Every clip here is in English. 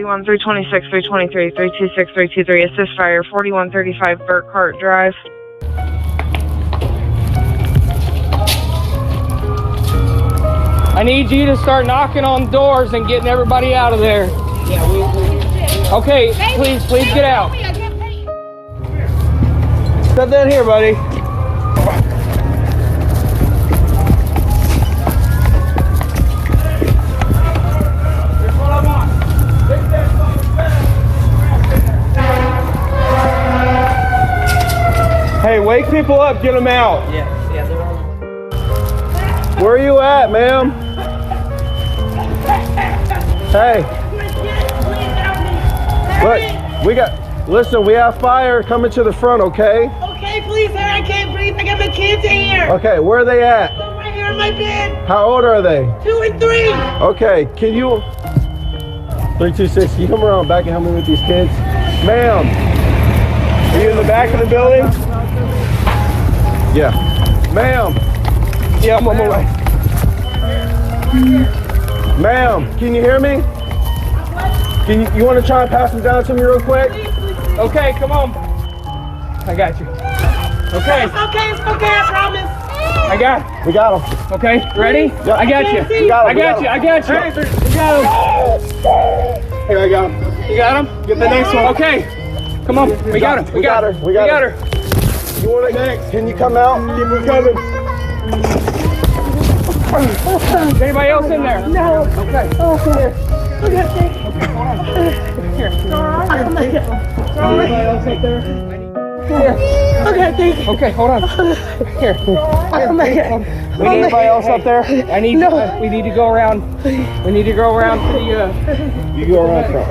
41, 326, 323, 326, 323, assist fire, 4135 Burkhart Drive. I need you to start knocking on doors and getting everybody out of there. Okay, please get out. Step down here, buddy. Hey, wake people up, get them out. Yeah, they're on. Where are you at, ma'am? Hey. Look, listen, we have fire coming to the front, okay? Okay, please, sir, I can't breathe. I got my kids in here. Okay, where are they at? They're right here in my bed. How old are they? 2 and 3. Okay, can you... 326, can you come around back and help me with these kids? Ma'am, are you in the back of the building? Yeah. Ma'am. Yeah, I'm on my way. Ma'am, can you hear me? You want to try and pass them down to me real quick? Okay, come on. I got you. Okay. It's okay, I promise. We got them. Okay, ready? Yep. I got you. We got you. Hey, we got him. Here, I got him. You got him? Get the next one. Okay. Come on. We got him. We got her. We got her. You want it next? Can you come out? Keep her coming. Is anybody else in there? No. Okay. Oh, here. Okay, thank you. Okay, hold on. Here. Anybody else up there? Here. Okay, thank you. Okay, hold on. Here. Oh my God. We need anybody else up there? I need. No. We need to go around. We need to go around to the. You go around front.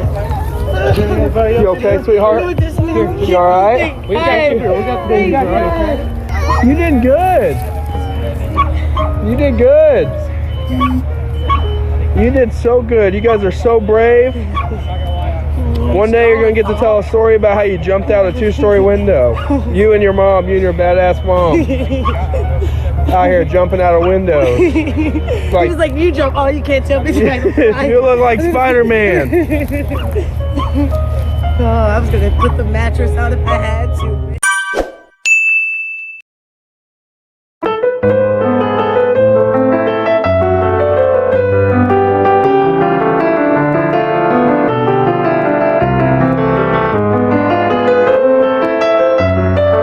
You okay, sweetheart? Here. You all right? We got you. We got you. You did good. You did good. You did so good. You guys are so brave. One day you're going to get to tell a story about how you jumped out a 2-story window. You and your mom, you and your badass mom. Out here jumping out of windows. He was like, you jump. Oh, you can't tell me. You look like Spider-Man. Oh, I was going to put the mattress on if I had to.